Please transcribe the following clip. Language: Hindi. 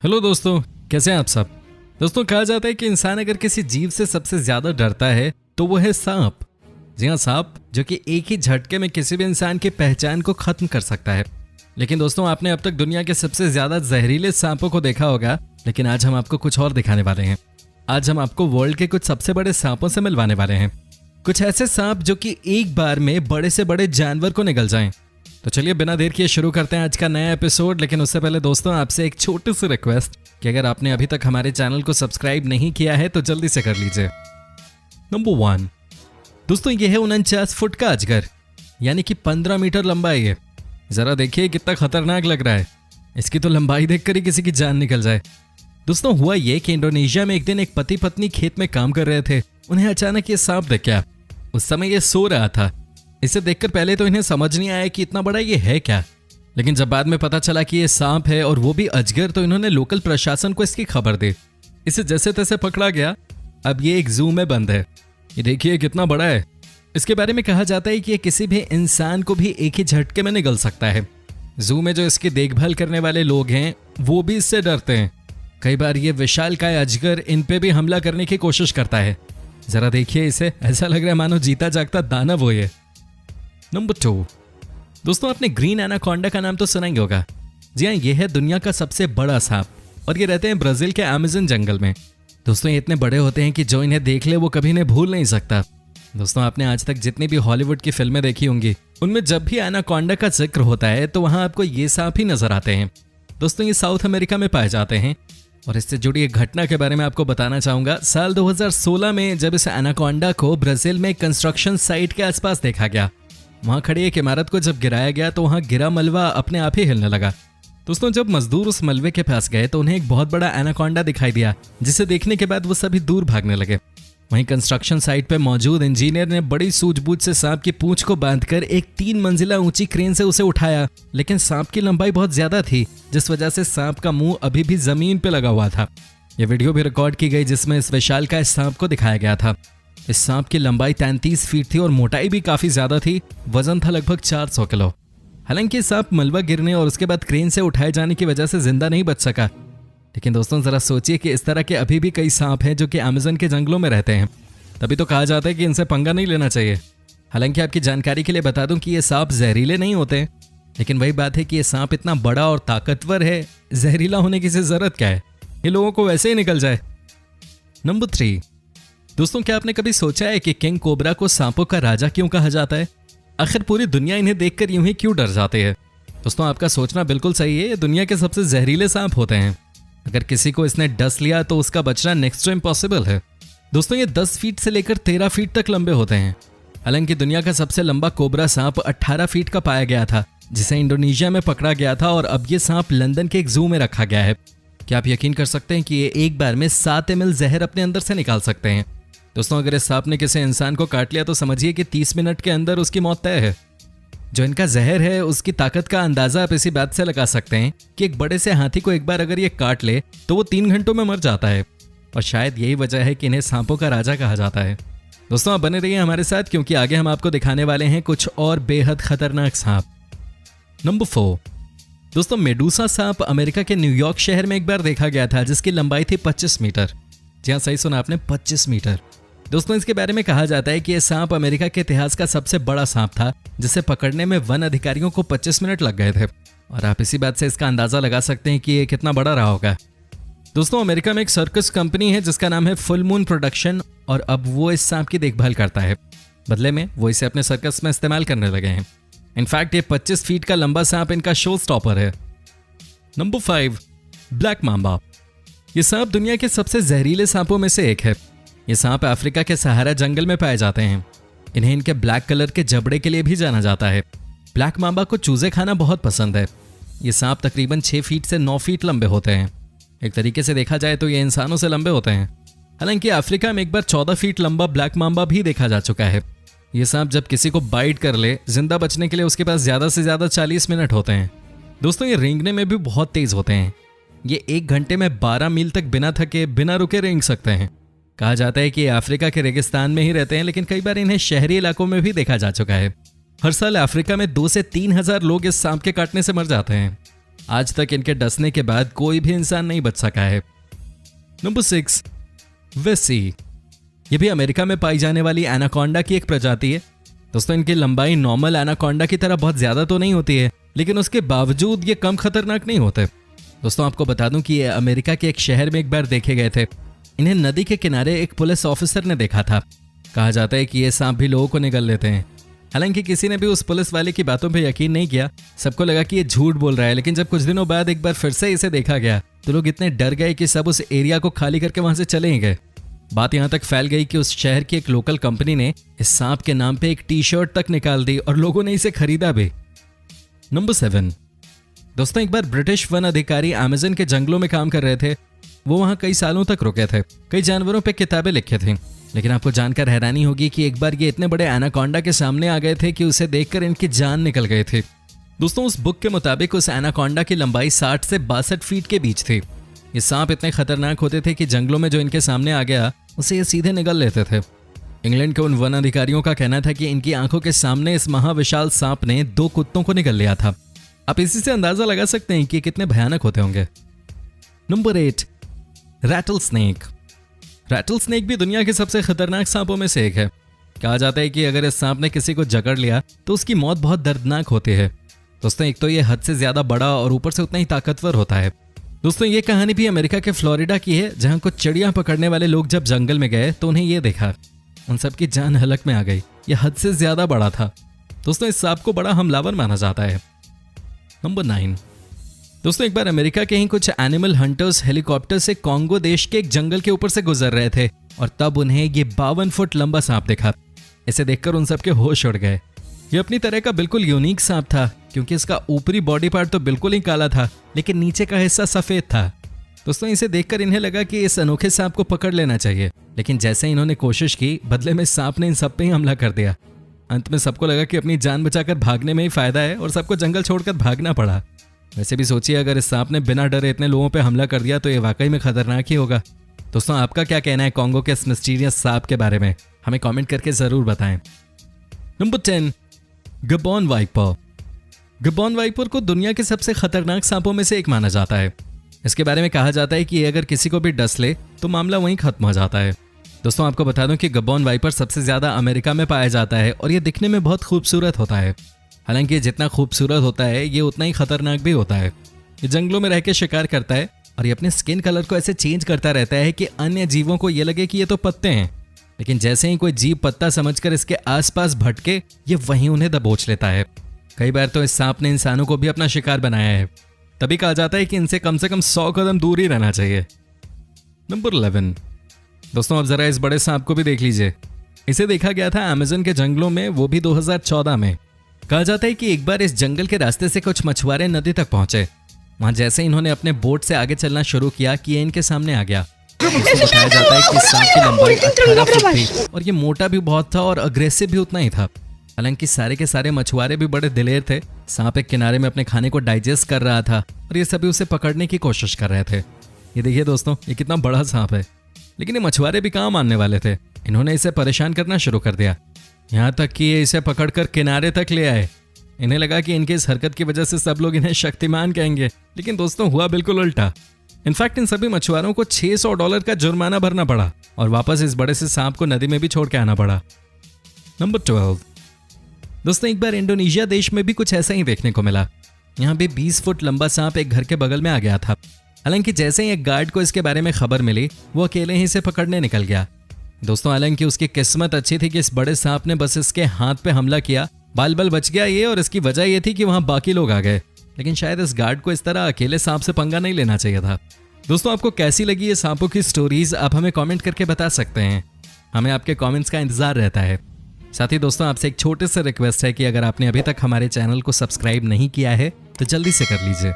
हेलो दोस्तों, कैसे हैं आप सब। दोस्तों, कहा जाता है कि इंसान अगर किसी जीव से सबसे ज्यादा डरता है तो वो है सांप। जी हाँ, सांप, जो कि एक ही झटके में किसी भी इंसान की पहचान को खत्म कर सकता है। लेकिन दोस्तों, आपने अब तक दुनिया के सबसे ज्यादा जहरीले सांपों को देखा होगा, लेकिन आज हम आपको कुछ और दिखाने वाले हैं। आज हम आपको वर्ल्ड के कुछ सबसे बड़े सांपों से मिलवाने वाले हैं। कुछ ऐसे सांप जो कि एक बार में बड़े से बड़े जानवर को निगल जाएं। तो चलिए बिना देर किए शुरू करते हैं आज का नया एपिसोड। लेकिन उससे पहले दोस्तों, आपसे एक छोटी सी रिक्वेस्ट कि अगर आपने अभी तक हमारे चैनल को सब्सक्राइब नहीं किया है तो जल्दी से कर लीजिए। नंबर 1 दोस्तों, ये है 49 फुट का अजगर, यानी कि 15 मीटर लंबा है ये। जरा देखिए कितना खतरनाक लग रहा है। इसकी तो लंबाई देखकर ही किसी की जान निकल जाए। दोस्तों, हुआ ये कि इंडोनेशिया में एक दिन एक पति पत्नी खेत में काम कर रहे थे। उन्हें अचानक ये सांप दिख गया। उस समय ये सो रहा था। इसे देखकर पहले तो इन्हें समझ नहीं आया कि इतना बड़ा ये है क्या, लेकिन जब बाद में पता चला कि ये सांप है और वो भी अजगर, तो इन्होंने लोकल प्रशासन को इसकी खबर दी। इसे जैसे तैसे पकड़ा गया। अब ये एक जू में बंद है। ये देखिए कितना बड़ा है। इसके बारे में कहा जाता है कि ये किसी भी इंसान को भी एक ही झटके में निगल सकता है। जू में जो इसकी देखभाल करने वाले लोग हैं वो भी इससे डरते हैं। कई बार ये विशालकाय अजगर इन पे भी हमला करने की कोशिश करता है। जरा देखिए इसे, ऐसा लग रहा है मानो जीता जागता दानव हो ये। नंबर 2 दोस्तों, आपने ग्रीन एनाकोंडा का नाम तो सुना ही होगा। जी हाँ, ये है दुनिया का सबसे बड़ा सांप और ये रहते हैं ब्राजील के अमेज़न जंगल में। दोस्तों, ये इतने बड़े होते हैं कि जो इन्हें देख ले वो कभी इन्हें भूल नहीं सकता। दोस्तों, आपने आज तक जितनी भी हॉलीवुड की फिल्में देखी होंगी, उनमें जब भी एनाकोंडा का जिक्र होता है तो वहां आपको ये सांप ही नजर आते हैं। दोस्तों, ये साउथ अमेरिका में पाए जाते हैं और इससे जुड़ी एक घटना के बारे में आपको बताना चाहूंगा। साल 2016 में जब इस एनाकोंडा को ब्राजील में कंस्ट्रक्शन साइट के आसपास देखा गया, वहां खड़ी एक इमारत को जब गिराया गया तो वहां गिरा मलबा अपने आप ही हिलने लगा। दोस्तों, जब मजदूर उस मलबे के पास गए तो उन्हें एक बहुत बड़ा एनाकोंडा दिखाई दिया, जिसे देखने के बाद वो सभी दूर भागने लगे। वहीं कंस्ट्रक्शन साइट पर मौजूद इंजीनियर ने बड़ी सूझबूझ से सांप की पूंछ को बांधकर एक 3 मंजिला ऊंची क्रेन से उसे उठाया। लेकिन सांप की लंबाई बहुत ज्यादा थी, जिस वजह से सांप का मुंह अभी भी जमीन पे लगा हुआ था। यह वीडियो भी रिकॉर्ड की गई जिसमें इस विशालकाय सांप को दिखाया गया था। इस सांप की लंबाई 33 फीट थी और मोटाई भी काफी ज्यादा थी। वजन था लगभग 400 किलो। हालांकि सांप मलबा गिरने और उसके बाद क्रेन से उठाए जाने की वजह से जिंदा नहीं बच सका। लेकिन दोस्तों, जरा सोचिए कि इस तरह के अभी भी कई सांप हैं जो कि अमेज़न के जंगलों में रहते हैं। तभी तो कहा जाता है कि इनसे पंगा नहीं लेना चाहिए। हालांकि आपकी जानकारी के लिए बता दूं कि ये सांप जहरीले नहीं होते, लेकिन वही बात है कि ये सांप इतना बड़ा और ताकतवर है, जहरीला होने की जरूरत क्या है, ये लोगों को वैसे ही निकल जाए। नंबर 3 दोस्तों, क्या आपने कभी सोचा है कि किंग कोबरा को सांपों का राजा क्यों कहा जाता है? आखिर पूरी दुनिया इन्हें देखकर यूं ही क्यों डर जाती है? दोस्तों, आपका सोचना बिल्कुल सही है। ये दुनिया के सबसे जहरीले सांप होते हैं। अगर किसी को इसने डस लिया तो उसका बचना नेक्स्ट टू इम्पॉसिबल है। दोस्तों, ये 10 फीट से लेकर 13 फीट तक लंबे होते हैं। हालांकि दुनिया का सबसे लंबा कोबरा सांप 18 फीट का पाया गया था, जिसे इंडोनेशिया में पकड़ा गया था और अब ये सांप लंदन के एक जू में रखा गया है। क्या आप यकीन कर सकते हैं कि ये एक बार में 7 ml जहर अपने अंदर से निकाल सकते हैं? दोस्तों, अगर इस सांप ने किसी इंसान को काट लिया तो समझिए कि 30 मिनट के अंदर उसकी मौत तय है। जो इनका जहर है उसकी ताकत का अंदाजा आप इसी बात से लगा सकते हैं कि एक बड़े से हाथी को एक बार अगर ये काट ले तो वो 3 घंटों में मर जाता है। और शायद यही वजह है कि इन्हें सांपों का राजा कहा जाता है। दोस्तों, आप बने रहिए हमारे साथ, क्योंकि आगे हम आपको दिखाने वाले हैं कुछ और बेहद खतरनाक सांप। नंबर 4 दोस्तों, मेडूसा सांप अमेरिका के न्यूयॉर्क शहर में एक बार देखा गया था, जिसकी लंबाई थी 25 मीटर। जी हाँ, सही सुना आपने, 25 मीटर। दोस्तों, इसके बारे में कहा जाता है कि यह सांप अमेरिका के इतिहास का सबसे बड़ा सांप था, जिसे पकड़ने में वन अधिकारियों को 25 मिनट लग गए थे। और आप इसी बात से इसका अंदाजा लगा सकते हैं कि ये कितना बड़ा रहा होगा। दोस्तों, अमेरिका में एक सर्कस कंपनी है जिसका नाम है फुल मून प्रोडक्शन, और अब वो इस सांप की देखभाल करता है। बदले में वो इसे अपने सर्कस में इस्तेमाल करने लगे हैं। इनफैक्ट ये 25 फीट का लंबा सांप इनका शो स्टॉपर है। Number 5 black Mamba. ये सांप दुनिया के सबसे जहरीले सांपों में से एक है। ये सांप अफ्रीका के सहारा जंगल में पाए जाते हैं। इन्हें इनके ब्लैक कलर के जबड़े के लिए भी जाना जाता है। ब्लैक मांबा को चूजे खाना बहुत पसंद है। ये सांप तकरीबन 6 फीट से 9 फीट लंबे होते हैं। एक तरीके से देखा जाए तो ये इंसानों से लंबे होते हैं। हालांकि अफ्रीका में एक बार 14 फीट लंबा ब्लैक मांबा भी देखा जा चुका है। ये सांप जब किसी को बाइट कर ले, जिंदा बचने के लिए उसके पास ज्यादा से ज्यादा 40 मिनट होते हैं। दोस्तों, ये रेंगने में भी बहुत तेज होते हैं। ये 1 घंटे में 12 मील तक बिना थके बिना रुके रेंग सकते हैं। कहा जाता है कि ये अफ्रीका के रेगिस्तान में ही रहते हैं, लेकिन कई बार इन्हें शहरी इलाकों में भी देखा जा चुका है। हर साल अफ्रीका में 2 से 3 हजार लोग इस सांप के काटने से मर जाते हैं। आज तक इनके डसने के बाद कोई भी इंसान नहीं बच सका है। नंबर 6, वेसी। ये भी अमेरिका में पाई जाने वाली एनाकोंडा की एक प्रजाति है। दोस्तों इनकी लंबाई नॉर्मल एनाकोंडा की तरह बहुत ज्यादा तो नहीं होती है, लेकिन उसके बावजूद ये कम खतरनाक नहीं होते। दोस्तों आपको बता दूं कि ये अमेरिका के एक शहर में एक बार देखे गए थे। इन्हें नदी के किनारे एक पुलिस ऑफिसर ने देखा था। कहा जाता है कि ये सांप भी लोगों को निगल लेते हैं। हालांकि किसी ने भी उस पुलिस वाले की बातों पर यकीन नहीं किया। सबको लगा कि ये झूठ बोल रहा है, लेकिन जब कुछ दिनों बाद एक बार फिर से इसे देखा गया तो लोग इतने डर गए कि सब उस एरिया को खाली करके वहां से चले ही गए। बात यहां तक फैल गई कि उस शहर की एक लोकल कंपनी ने इस सांप के नाम पे एक टी-शर्ट तक निकाल दी और लोगों ने इसे खरीदा भी। नंबर 7, दोस्तों एक बार ब्रिटिश वन अधिकारी अमेज़न के जंगलों में काम कर रहे थे। वो वहां कई सालों तक रुके थे, कई जानवरों पे किताबें लिखी थी। लेकिन आपको जानकर हैरानी होगी कि एक बार ये इतने बड़े एनाकोंडा के सामने आ गए थे कि उसे देखकर इनकी जान निकल गई थी। दोस्तों उस बुक के मुताबिक उस एनाकोंडा की लंबाई 60 से 62 फीट के बीच थी। ये सांप इतने खतरनाक होते थे कि जंगलों में जो इनके सामने आ गया उसे ये सीधे निगल लेते थे। इंग्लैंड के उन वन अधिकारियों का कहना था कि इनकी आंखों के सामने इस महाविशाल सांप ने 2 कुत्तों को निगल लिया था। आप इसी से अंदाजा लगा सकते हैं कि कितने भयानक होते होंगे। Number 8, rattle snake. Rattle snake भी दुनिया के सबसे खतरनाक सांपों में से एक है। कहा जाता है कि अगर इस सांप ने किसी को जकड़ लिया तो उसकी मौत बहुत दर्दनाक होती है। दोस्तों एक तो ये हद से ज्यादा बड़ा और ऊपर से उतना ही ताकतवर होता है। दोस्तों ये कहानी भी अमेरिका के फ्लोरिडा की है, जहां कुछ चिड़िया पकड़ने वाले लोग जब जंगल में गए तो उन्हें ये देखा, उन सबकी जान हलक में आ गई। यह हद से ज्यादा बड़ा था। दोस्तों इस सांप को बड़ा हमलावर माना जाता है। नंबर 9, दोस्तों एक बार अमेरिका के ही कुछ एनिमल हंटर्स हेलीकॉप्टर से कॉन्गो देश के एक जंगल के ऊपर से गुजर रहे थे और तब उन्हें ये 52 फुट लंबा सांप दिखा। इसे देखकर उन सबके होश उड़ गए। ये अपनी तरह का बिल्कुल यूनिक सांप था, क्योंकि इसका ऊपरी बॉडी पार्ट तो बिल्कुल ही काला था, लेकिन नीचे का हिस्सा सफेद था। दोस्तों इसे देखकर इन्हें लगा कि इस अनोखे सांप को पकड़ लेना चाहिए, लेकिन जैसे इन्होंने कोशिश की, बदले में सांप ने इन सब पे ही हमला कर दिया। अंत में सबको लगा कि अपनी जान बचाकर भागने में ही फायदा है और सबको जंगल छोड़कर भागना पड़ा। वैसे भी सोचिए, अगर इस सांप ने बिना डरे इतने लोगों पे हमला कर दिया तो ये वाकई में खतरनाक ही होगा। दोस्तों आपका क्या कहना है कॉन्गो के इस मिस्टीरियस सांप के बारे में? हमें कमेंट करके जरूर बताएं। Number 10, Gaboon viper. Gaboon viper को दुनिया के सबसे खतरनाक सांपों में से एक माना जाता है। इसके बारे में कहा जाता है कि अगर किसी को भी डस ले तो मामला वहीं खत्म हो जाता है। दोस्तों आपको बता दूं कि गबॉन वाइपर सबसे ज्यादा अमेरिका में पाया जाता है और ये दिखने में बहुत खूबसूरत होता है। हालांकि ये जितना खूबसूरत होता है ये उतना ही खतरनाक भी होता है। ये जंगलों में रह के शिकार करता है और ये अपने स्किन कलर को ऐसे चेंज करता रहता है कि अन्य जीवों को ये लगे कि ये तो पत्ते हैं, लेकिन जैसे ही कोई जीव पत्ता समझकर इसके आसपास भटके ये वहीं उन्हें दबोच लेता है। कई बार तो इस सांप ने इंसानों को भी अपना शिकार बनाया है। तभी कहा जाता है कि इनसे कम से कम 100 कदम दूर ही रहना चाहिए। नंबर 11, दोस्तों अब जरा इस बड़े सांप को भी देख लीजिए। इसे देखा गया था अमेज़न के जंगलों में, वो भी 2014 में। कहा जाता है कि एक बार इस जंगल के रास्ते से कुछ मछुआरे नदी तक पहुंचे। वहां जैसे इन्होंने अपने बोट से आगे चलना शुरू किया कि ये इनके सामने आ गया। बताया जाता है कि सांप की लंबाई 18 फुट थी और ये मोटा भी बहुत था और अग्रेसिव भी उतना ही था। हालांकि सारे के सारे मछुआरे भी बड़े दिलेर थे। सांप एक किनारे में अपने खाने को डाइजेस्ट कर रहा था और ये सभी उसे पकड़ने की कोशिश कर रहे थे। ये देखिए दोस्तों, ये कितना बड़ा सांप है, लेकिन ये मछुआरे भी कहाँ मानने वाले थे। इन्होंने इसे परेशान करना शुरू कर दिया, यहाँ तक कि ये इसे पकड़कर किनारे तक ले आए। इन्हें लगा कि इनकी इस हरकत की वजह से सब लोग इन्हें शक्तिमान कहेंगे, लेकिन दोस्तों हुआ बिल्कुल उल्टा। इनफैक्ट इन सभी मछुआरों को $600 का जुर्माना भरना पड़ा और वापस इस बड़े से सांप को नदी में भी छोड़ के आना पड़ा। नंबर 12, दोस्तों एक बार इंडोनेशिया देश में भी कुछ ऐसा ही देखने को मिला। यहाँ भी 20 फुट लंबा सांप एक घर के बगल में आ गया था। हालांकि जैसे ही एक गार्ड को इसके बारे में खबर मिली, वो अकेले ही इसे पकड़ने निकल गया। दोस्तों हालांकि उसकी किस्मत अच्छी थी कि इस बड़े सांप ने बस इसके हाथ पे हमला किया, बाल बच गया ये, और इसकी वजह ये थी कि वहां बाकी लोग आ गए। लेकिन शायद इस गार्ड को इस तरह अकेले सांप से पंगा नहीं लेना चाहिए था। दोस्तों आपको कैसी लगी ये सांपों की स्टोरीज, आप हमें कमेंट करके बता सकते हैं। हमें आपके कमेंट्स का इंतजार रहता है। साथ ही दोस्तों आपसे एक छोटे से रिक्वेस्ट है कि अगर आपने अभी तक हमारे चैनल को सब्सक्राइब नहीं किया है तो जल्दी से कर लीजिए।